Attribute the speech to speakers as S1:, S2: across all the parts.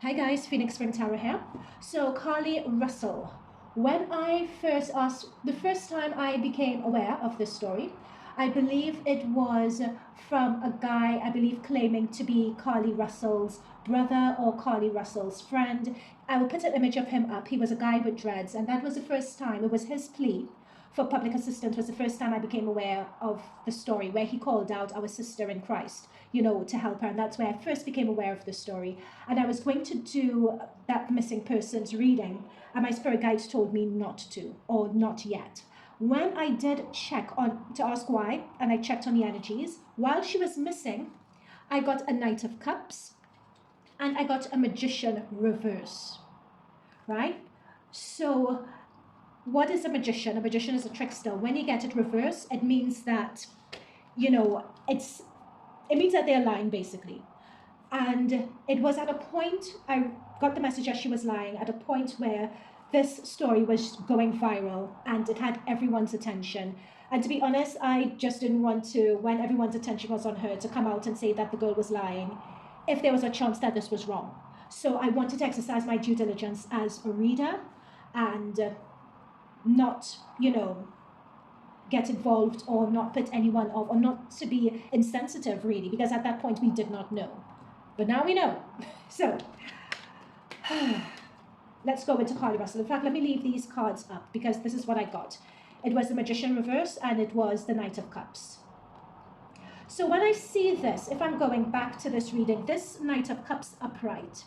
S1: Hi guys, Phoenix Spring Tarot here. So Carlee Russell. When I first asked, the first time I became aware of this story, I believe it was from a guy, I believe claiming to be Carlee Russell's brother or Carlee Russell's friend. I will put an image of him up. He was a guy with dreads, and that was the first time, it was his plea for public assistance, was the first time I became aware of the story where he called out our sister in Christ, to help her. And that's where I first became aware of the story. And I was going to do that missing person's reading, and my spirit guides told me not to, or not yet. When I did check on to ask why, and I checked on the energies, while she was missing, I got a Knight of Cups, and I got a Magician reverse, right? So what is a magician? A magician is a trickster. When you get it reverse, it means that, it means that they're lying, basically. And it was at a point, I got the message as she was lying, at a point where this story was going viral and it had everyone's attention. And to be honest, I just didn't want to, when everyone's attention was on her, to come out and say that the girl was lying if there was a chance that this was wrong. So I wanted to exercise my due diligence as a reader and not, get involved or not put anyone off, or not to be insensitive, really, because at that point we did not know. But now we know. So let's go into Carlee Russell. In fact, let me leave these cards up because this is what I got. It was the Magician reverse and it was the Knight of Cups. So when I see this, if I'm going back to this reading, this Knight of Cups upright,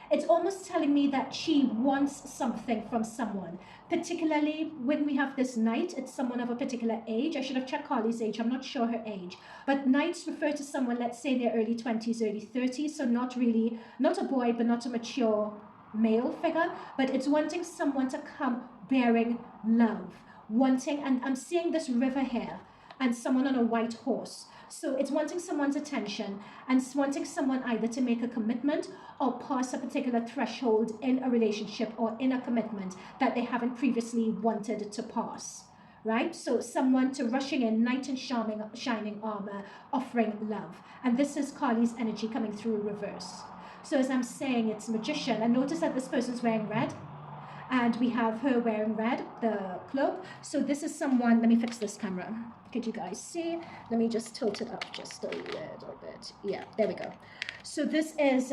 S1: it's almost telling me that she wants something from someone. Particularly when we have this knight, it's someone of a particular age. I should have checked Carlee's age, I'm not sure her age. But knights refer to someone, let's say in their early 20s, early 30s, so not a boy, but not a mature male figure, but it's wanting someone to come bearing love. And I'm seeing this river here, and someone on a white horse. So it's wanting someone's attention and wanting someone either to make a commitment or pass a particular threshold in a relationship or in a commitment that they haven't previously wanted to pass, right? So someone to rushing in, knight in shining armor, offering love. And this is Carlee's energy coming through reverse. So as I'm saying, it's magician. And notice that this person's wearing red. And we have her wearing red, the cloak. So this is someone, let me fix this camera. Could you guys see? Let me just tilt it up just a little bit. Yeah, there we go. So this is,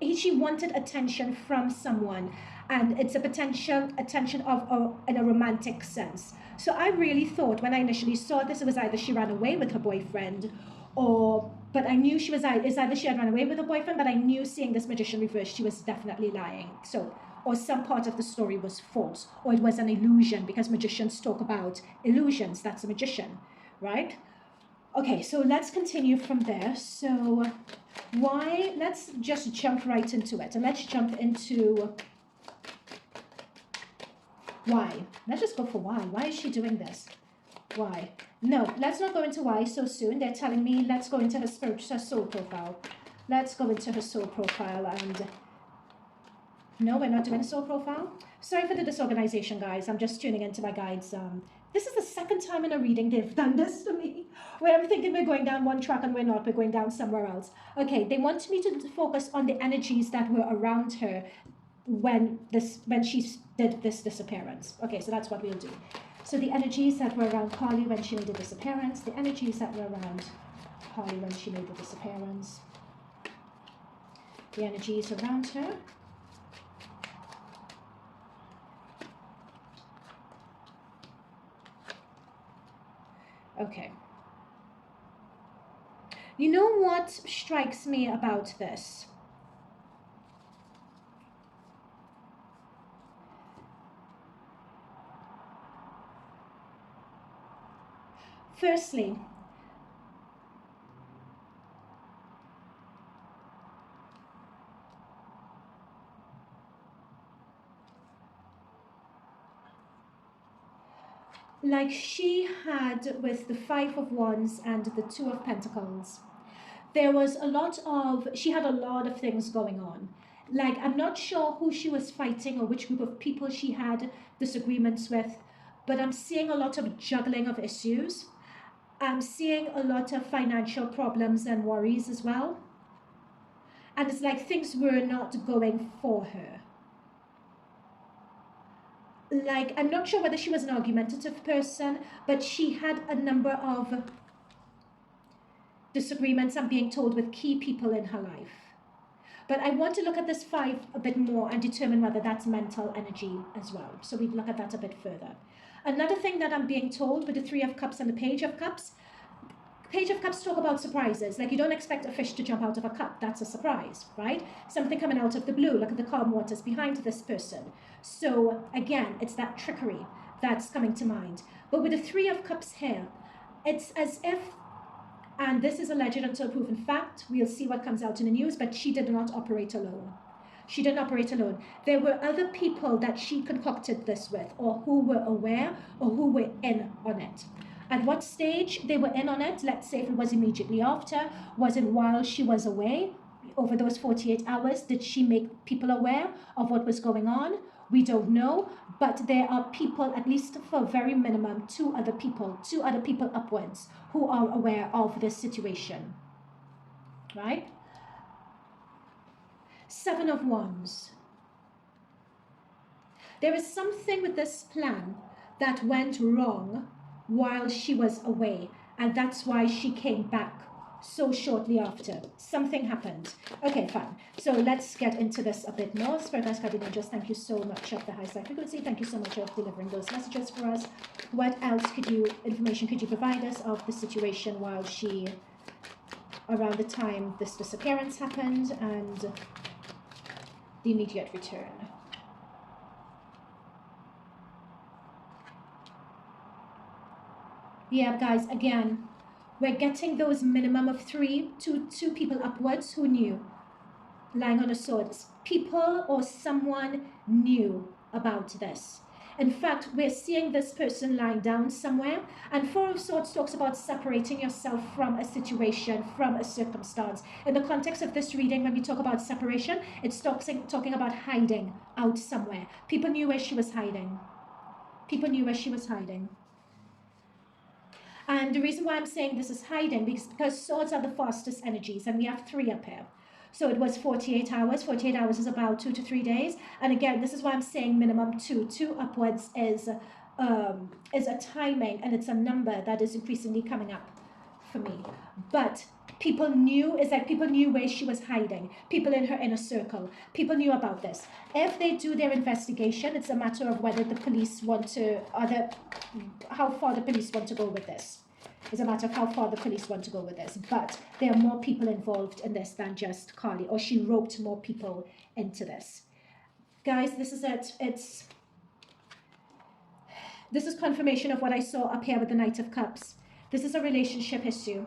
S1: she wanted attention from someone, and it's a potential attention in a romantic sense. So I really thought when I initially saw this, it was either she ran away with her boyfriend, but I knew it's either she had run away with her boyfriend, but I knew seeing this magician reverse, she was definitely lying. So, or some part of the story was false, or it was an illusion, because magicians talk about illusions. That's a magician, right? Okay, so let's continue from there. So let's just jump right into it, and let's jump into why. Let's just go for why. Why is she doing this? Why? No, let's not go into why so soon. They're telling me let's go into her soul profile. Let's go into her soul profile. And no, we're not doing a soul profile. Sorry for the disorganization, guys. I'm just tuning into my guides. This is the second time in a reading they've done this to me, where I'm thinking we're going down one track and we're not. We're going down somewhere else. Okay, they want me to focus on the energies that were around her when she did this disappearance. Okay, so that's what we'll do. So the energies that were around Carlee when she made the disappearance, the energies that were around Carlee when she made the disappearance, the energies around her. Okay. You know what strikes me about this? Firstly, like she had with the Five of Wands and the Two of Pentacles, there was she had a lot of things going on. Like, I'm not sure who she was fighting or which group of people she had disagreements with, but I'm seeing a lot of juggling of issues. I'm seeing a lot of financial problems and worries as well. And it's like things were not going for her. Like, I'm not sure whether she was an argumentative person, but she had a number of disagreements, I'm being told, with key people in her life. But I want to look at this 5 a bit more and determine whether that's mental energy as well. So we look at that a bit further. Another thing that I'm being told with the 3 of Cups and the Page of Cups talk about surprises. Like, you don't expect a fish to jump out of a cup. That's a surprise, right? Something coming out of the blue. Look at the calm waters behind this person. So again, it's that trickery that's coming to mind. But with the 3 of Cups here, it's as if, and this is alleged until proven fact, we'll see what comes out in the news, but she did not operate alone. She didn't operate alone. There were other people that she concocted this with, or who were aware, or who were in on it. At what stage they were in on it, let's say if it was immediately after, was it while she was away, over those 48 hours, did she make people aware of what was going on? We don't know, but there are people, at least for a very minimum, 2 other people upwards, who are aware of this situation, right? 7 of Wands. There is something with this plan that went wrong while she was away, and that's why she came back so shortly after. Something happened. Okay, fine. So let's get into this a bit more. Spirit Guides, Guardian Angels, thank you so much of the high side frequency. Thank you so much for delivering those messages for us. What else information could you provide us of the situation while she, around the time this disappearance happened and the immediate return? Yeah, guys, again, we're getting those minimum of 3 to 2 people upwards who knew, lying on a sword. People or someone knew about this. In fact, we're seeing this person lying down somewhere, and 4 of Swords talks about separating yourself from a situation, from a circumstance. In the context of this reading, when we talk about separation, it's talking about hiding out somewhere. People knew where she was hiding. People knew where she was hiding. And the reason why I'm saying this is hiding is because swords are the fastest energies, and we have 3 up here. So it was 48 hours. 48 hours is about 2 to 3 days. And again, this is why I'm saying minimum 2. 2 upwards is a timing, and it's a number that is increasingly coming up for me. But people knew, it's like people knew where she was hiding. People in her inner circle. People knew about this. If they do their investigation, it's a matter of whether the police want to, how far the police want to go with this. It's a matter of how far the police want to go with this. But there are more people involved in this than just Carlee, or she roped more people into this. Guys, this is it. This is confirmation of what I saw up here with the Knight of Cups. This is a relationship issue.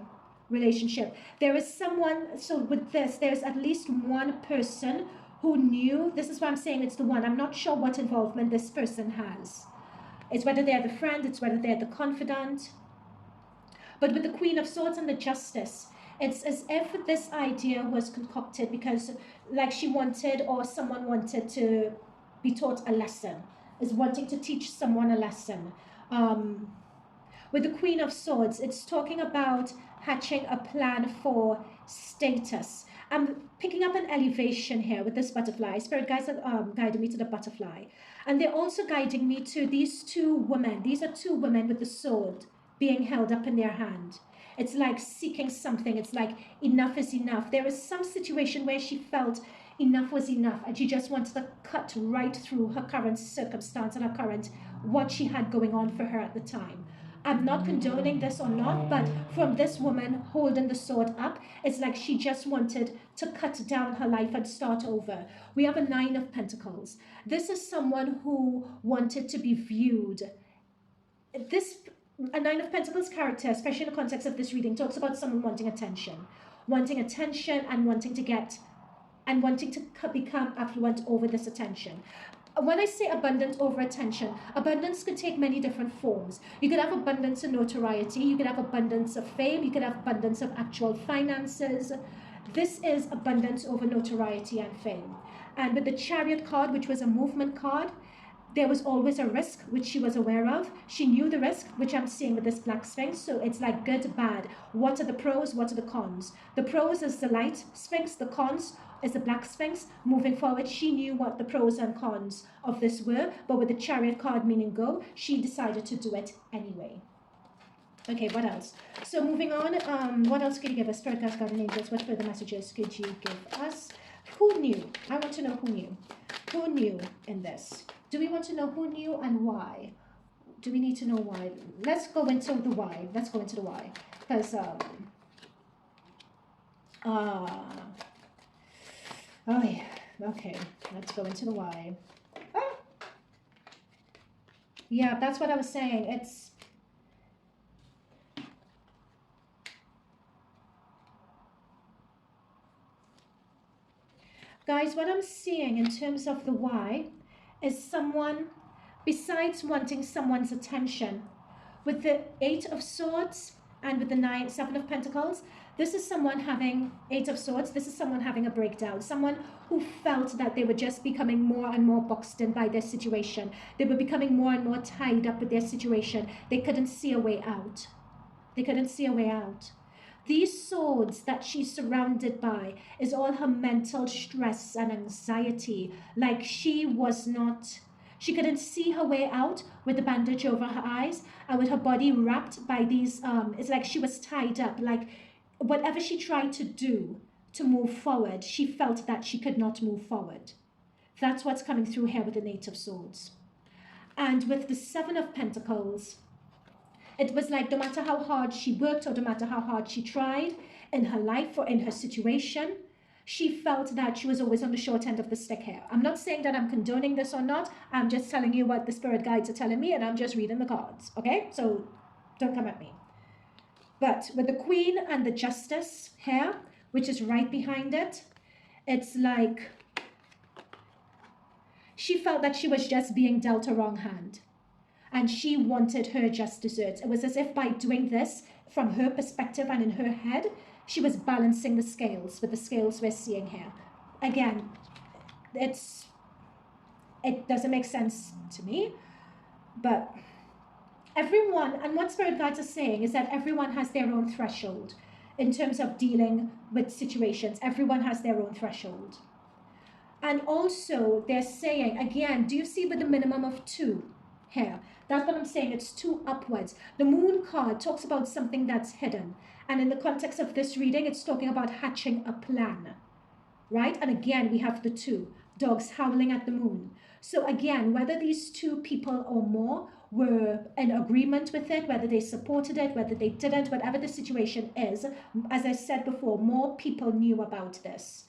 S1: There is someone, so with this, there's at least one person who knew. This is why I'm saying it's the one. I'm not sure what involvement this person has. It's whether they're the friend, it's whether they're the confidant. But with the Queen of Swords and the Justice, it's as if this idea was concocted because like she wanted, or someone wanted to be taught a lesson, is wanting to teach someone a lesson. With the Queen of Swords, it's talking about hatching a plan for status. I'm picking up an elevation here with this butterfly. Spirit guides are guiding me to the butterfly. And they're also guiding me to these 2 women. These are 2 women with the sword being held up in their hand. It's like seeking something. It's like enough is enough. There is some situation where she felt enough was enough, and she just wanted to cut right through her current circumstance and her current, what she had going on for her at the time. I'm not condoning this or not, but from this woman holding the sword up, it's like she just wanted to cut down her life and start over. We have a 9 of Pentacles. This is someone who wanted to be viewed. A 9 of Pentacles character, especially in the context of this reading, talks about someone wanting attention and wanting to become affluent over this attention. When I say abundant over attention, abundance could take many different forms. You could have abundance of notoriety, you could have abundance of fame, you could have abundance of actual finances. This is abundance over notoriety and fame. And with the Chariot card, which was a movement card, there was always a risk, which she was aware of. She knew the risk, which I'm seeing with this Black Sphinx. So it's like good, bad. What are the pros? What are the cons? The pros is the light Sphinx. The cons is the Black Sphinx. Moving forward, she knew what the pros and cons of this were, but with the Chariot card meaning go, she decided to do it anyway. Okay, what else? So moving on, what else could you give us? Spirit guides, guardian angels, what further messages could you give us? Who knew? I want to know who knew. Who knew in this? Do we want to know who knew and why? Do we need to know why? Let's go into the why. Let's go into the why. Because, oh yeah, okay, let's go into the why. Ah. Yeah, that's what I was saying. It's, guys, what I'm seeing in terms of the why is someone, besides wanting someone's attention, with the 8 of Swords and with the 7 of Pentacles, this is someone having 8 of Swords. This is someone having a breakdown. Someone who felt that they were just becoming more and more boxed in by their situation. They were becoming more and more tied up with their situation. They couldn't see a way out. They couldn't see a way out. These swords that she's surrounded by is all her mental stress and anxiety. Like she couldn't see her way out with the bandage over her eyes and with her body wrapped by these, it's like she was tied up. Like whatever she tried to do to move forward, she felt that she could not move forward. That's what's coming through here with the 8 of Swords. And with the 7 of Pentacles, it was like no matter how hard she worked or no matter how hard she tried in her life or in her situation, she felt that she was always on the short end of the stick here. I'm not saying that I'm condoning this or not. I'm just telling you what the spirit guides are telling me and I'm just reading the cards, okay? So don't come at me. But with the Queen and the Justice here, which is right behind it, it's like she felt that she was just being dealt a wrong hand. And she wanted her just desserts. It was as if by doing this, from her perspective and in her head, she was balancing the scales with the scales we're seeing here. Again, it doesn't make sense to me, but everyone, and what spirit guides are saying is that everyone has their own threshold in terms of dealing with situations. Everyone has their own threshold. And also they're saying, again, do you see with the minimum of 2 here? That's what I'm saying. It's 2 upwards. The Moon card talks about something that's hidden. And in the context of this reading, it's talking about hatching a plan, right? And again, we have the 2 dogs howling at the moon. So again, whether these 2 people or more were in agreement with it, whether they supported it, whether they didn't, whatever the situation is, as I said before, more people knew about this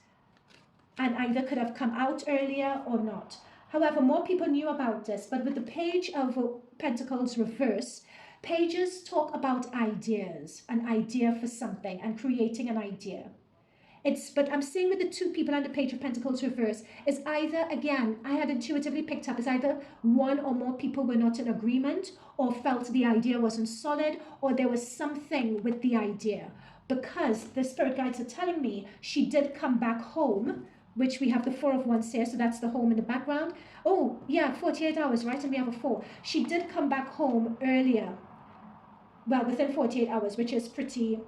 S1: and either could have come out earlier or not. However, more people knew about this, but with the Page of Pentacles reverse, pages talk about ideas, an idea for something and creating an idea. But I'm seeing with the 2 people and the Page of Pentacles reverse is either, again, I had intuitively picked up, is either 1 or more people were not in agreement or felt the idea wasn't solid or there was something with the idea. Because the spirit guides are telling me she did come back home, which we have the 4 of Wands here, so that's the home in the background. Oh, yeah, 48 hours, right? And we have a 4. She did come back home earlier. Well, within 48 hours, which is pretty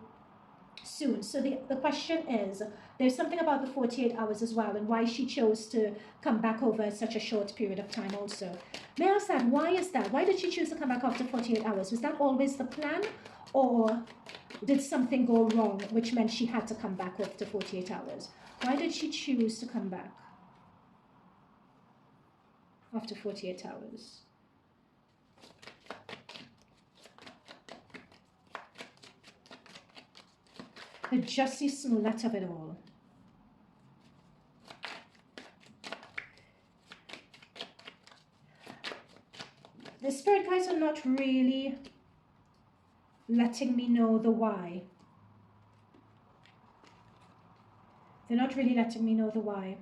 S1: soon. So the question is, there's something about the 48 hours as well and why she chose to come back over such a short period of time also. May I ask that? Why is that? Why did she choose to come back after 48 hours? Was that always the plan? Or did something go wrong, which meant she had to come back after 48 hours? Why did she choose to come back after 48 hours? The Justice Smollett of it all. The spirit guides are not really letting me know the why. They're not really letting me know the why.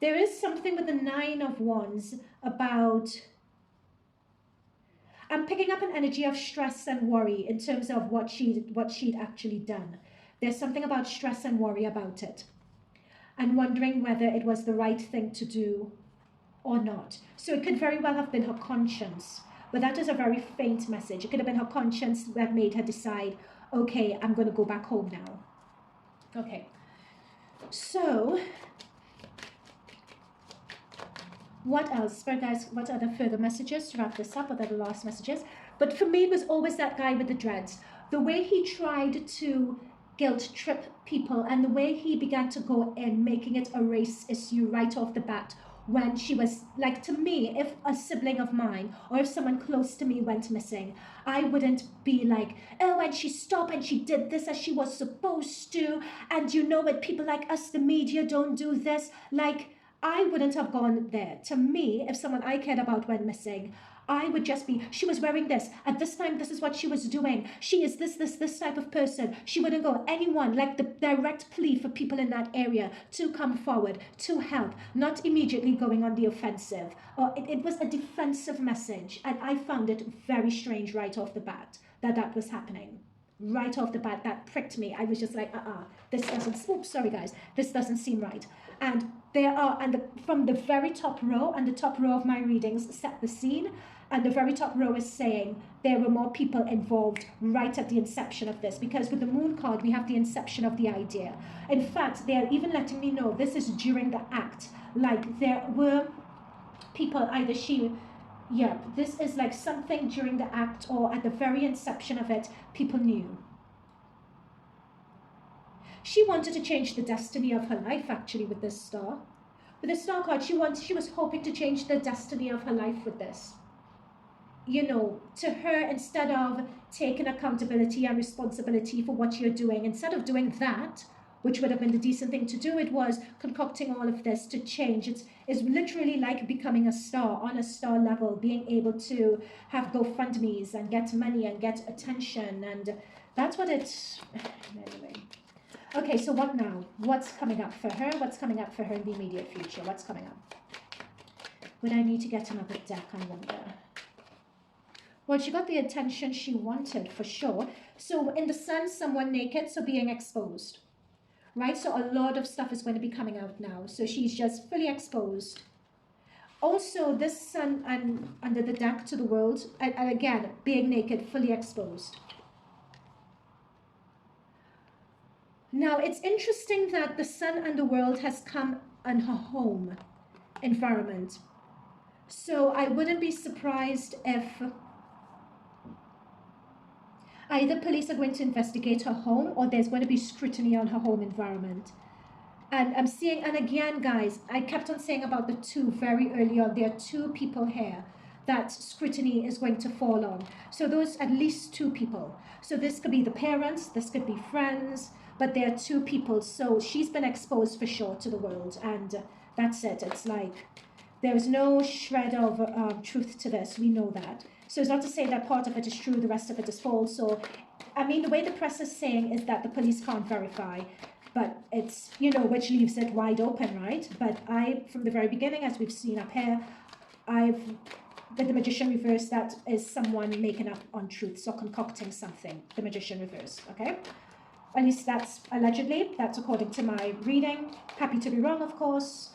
S1: There is something with the 9 of Wands about, I'm picking up an energy of stress and worry in terms of what she'd actually done. There's something about stress and worry about it. And wondering whether it was the right thing to do or not. So it could very well have been her conscience. But that is a very faint message. It could have been her conscience that made her decide, okay, I'm going to go back home now. Okay, So, what else? Spirit guys, what are the further messages to wrap this up? What are the last messages? But for me, it was always that guy with the dreads. The way he tried to guilt trip people and the way he began to go in, making it a race issue right off the bat, when she was, like, to me, if a sibling of mine or if someone close to me went missing, I wouldn't be like, oh, and she stopped and she did this as she was supposed to, and you know what, people like us, the media, don't do this. Like, I wouldn't have gone there. To me, if someone I cared about went missing, I would just be, she was wearing this. At this time, this is what she was doing. She is this type of person. She wouldn't go. Anyone, like the direct plea for people in that area to come forward, to help, not immediately going on the offensive. Or it was a defensive message. And I found it very strange right off the bat that was happening. Right off the bat, that pricked me. I was just like, this doesn't, oops, sorry guys, this doesn't seem right. And there are, from the very top row, and the top row of my readings set the scene, and the very top row is saying there were more people involved right at the inception of this, because with the moon card, we have the inception of the idea. In fact, they are even letting me know this is during the act. Like, there were people, either this is like something during the act or at the very inception of it, people knew. She wanted to change the destiny of her life, actually, with this star. With the star card, she was hoping to change the destiny of her life with this. You know, to her, instead of taking accountability and responsibility for what you're doing, instead of doing that, which would have been the decent thing to do, it was concocting all of this to change. It's literally like becoming a star, on a star level, being able to have GoFundMes and get money and get attention, and that's what it's, anyway. Okay, so what now? What's coming up for her? What's coming up for her in the immediate future? What's coming up? Would I need to get another deck, I wonder? Well, she got the attention she wanted, for sure. So in the sun, someone naked, so being exposed. Right? So a lot of stuff is going to be coming out now. So she's just fully exposed. Also, this sun and under the deck to the world, and again, being naked, fully exposed. Now, it's interesting that the sun and the world has come on her home environment. So I wouldn't be surprised if either police are going to investigate her home or there's going to be scrutiny on her home environment. And I'm seeing, and again, guys, I kept on saying about the two very early on. There are two people here that scrutiny is going to fall on. So those, at least two people. So this could be the parents, this could be friends, but there are two people. So she's been exposed for sure to the world, and that's it. It's like there's no shred of truth to this. We know that. So it's not to say that part of it is true, the rest of it is false. So, I mean, the way the press is saying is that the police can't verify, but it's, you know, which leaves it wide open, right? But from the very beginning, as we've seen up here, with the Magician reverse, that is someone making up untruths or concocting something, the Magician reverse, okay? At least that's allegedly, that's according to my reading. Happy to be wrong, of course.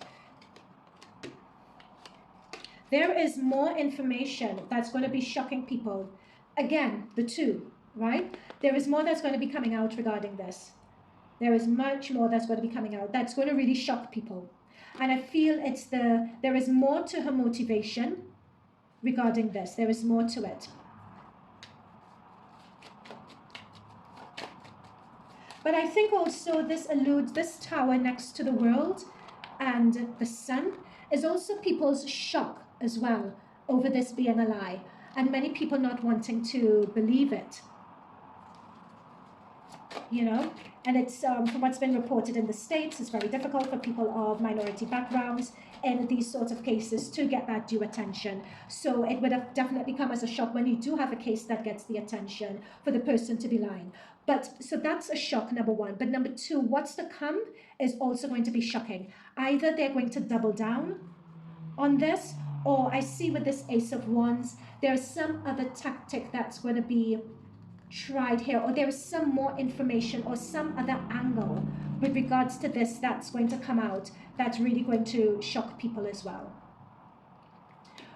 S1: There is more information that's going to be shocking people. Again, the two, right? There is more that's going to be coming out regarding this. There is much more that's going to be coming out that's going to really shock people. And I feel there is more to her motivation regarding this. There is more to it. But I think also this alludes, this tower next to the world and the sun is also people's shock as well over this being a lie, and many people not wanting to believe it, you know. And it's from what's been reported in the States, it's very difficult for people of minority backgrounds in these sorts of cases to get that due attention. So it would have definitely come as a shock when you do have a case that gets the attention for the person to be lying. But so that's a shock, number one. But number two, what's to come is also going to be shocking. Either they're going to double down on this, or I see with this Ace of Wands, there's some other tactic that's going to be tried here, or there is some more information or some other angle with regards to this that's going to come out that's really going to shock people as well.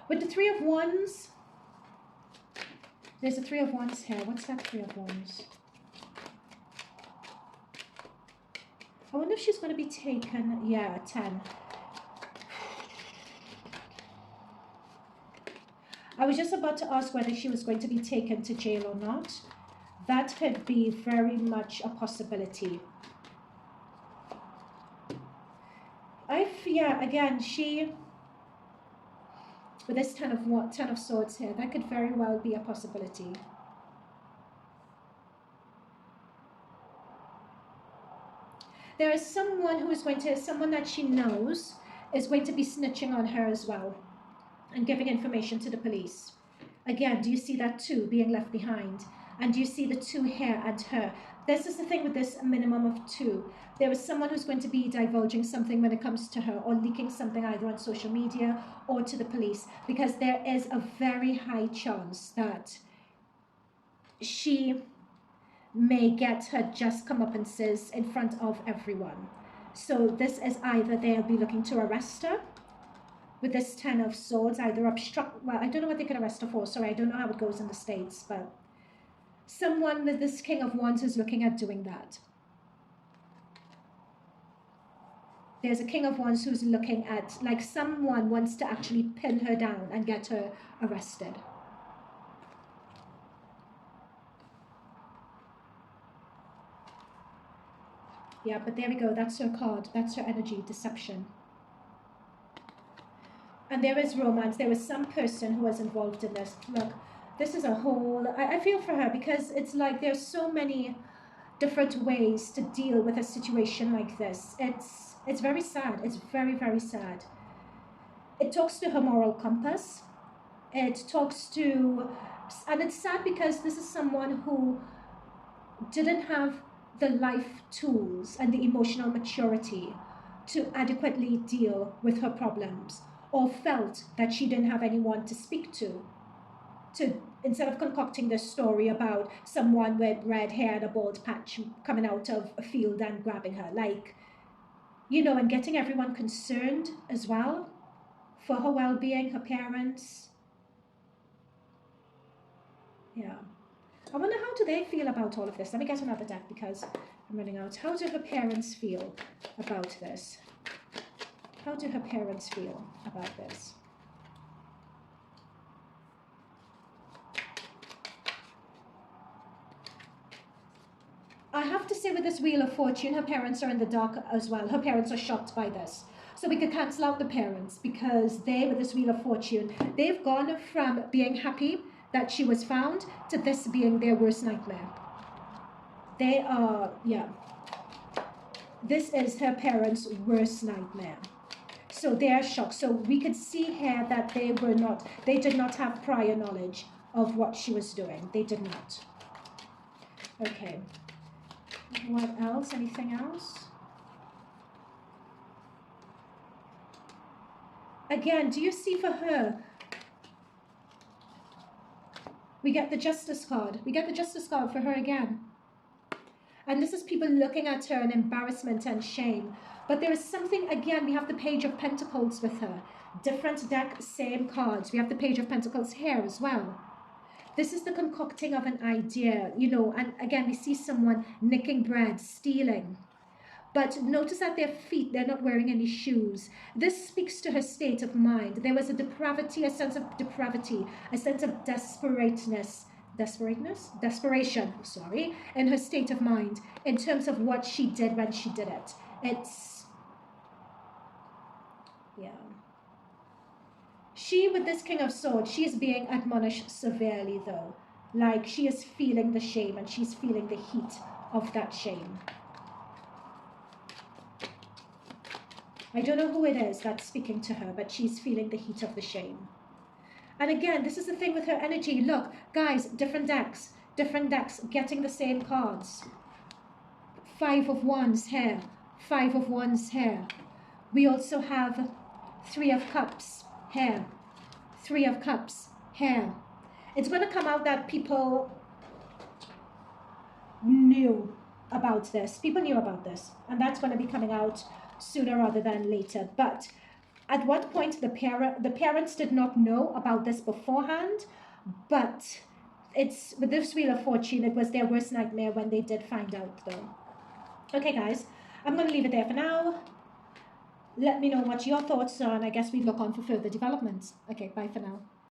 S1: With the Three of Wands, there's a Three of Wands here. What's that Three of Wands? I wonder if she's going to be taken. Yeah, 10. I was just about to ask whether she was going to be taken to jail or not. That could be very much a possibility. Yeah, again, she, with this Ten of Swords here, that could very well be a possibility. There is someone who is going to, someone that she knows is going to be snitching on her as well and giving information to the police. Again, do you see that 2 being left behind? And do you see the 2 here and her? This is the thing with this minimum of 2. There is someone who's going to be divulging something when it comes to her, or leaking something either on social media or to the police, because there is a very high chance that she may get her just comeuppances in front of everyone. So this is either they'll be looking to arrest her with this 10 of Swords, either obstruct, well, I don't know what they can arrest her for, sorry, I don't know how it goes in the States, but someone with this King of Wands is looking at doing that. There's a King of Wands who's looking at, like, someone wants to actually pin her down and get her arrested. Yeah, but there we go. That's her card. That's her energy, deception. And there is romance. There is some person who was involved in this. Look, this is a whole... I feel for her because it's like there's so many different ways to deal with a situation like this. It's very sad. It's very, very sad. It talks to her moral compass. It talks to... And it's sad because this is someone who didn't have the life tools and the emotional maturity to adequately deal with her problems, or felt that she didn't have anyone to speak to instead of concocting this story about someone with red hair and a bald patch coming out of a field and grabbing her, like, you know, and getting everyone concerned as well for her well-being, her parents. Yeah. I wonder, how do they feel about all of this? Let me get another deck because I'm running out. How do her parents feel about this? How do her parents feel about this? I have to say with this Wheel of Fortune, her parents are in the dark as well. Her parents are shocked by this. So we could cancel out the parents because they, with this Wheel of Fortune, they've gone from being happy that she was found to this being their worst nightmare. They are, yeah. This is her parents' worst nightmare. So they are shocked. So we could see here that they did not have prior knowledge of what she was doing. They did not. Okay. What else? Anything else? Again, do you see for her? We get the Justice card. We get the Justice card for her again. And this is people looking at her in embarrassment and shame. But there is something, again, we have the Page of Pentacles with her. Different deck, same cards. We have the Page of Pentacles here as well. This is the concocting of an idea, you know, and again, we see someone nicking bread, stealing. But notice at their feet, they're not wearing any shoes. This speaks to her state of mind. There was a depravity, a sense of depravity, a sense of desperation, sorry, in her state of mind, in terms of what she did when she did it. It's, yeah. She, with this King of Swords, she is being admonished severely, though. Like, she is feeling the shame, and she's feeling the heat of that shame. I don't know who it is that's speaking to her, but she's feeling the heat of the shame. And again, this is the thing with her energy. Look, guys, different decks, getting the same cards. 5 of Wands here, 5 of Wands here. We also have 3 of Cups here, 3 of Cups here. It's going to come out that people knew about this. People knew about this, and that's going to be coming out sooner rather than later. But at what point the parents did not know about this beforehand, but it's with this Wheel of Fortune, it was their worst nightmare when they did find out, though. Okay, guys, I'm going to leave it there for now. Let me know what your thoughts are, and I guess we look on for further developments. Okay, bye for now.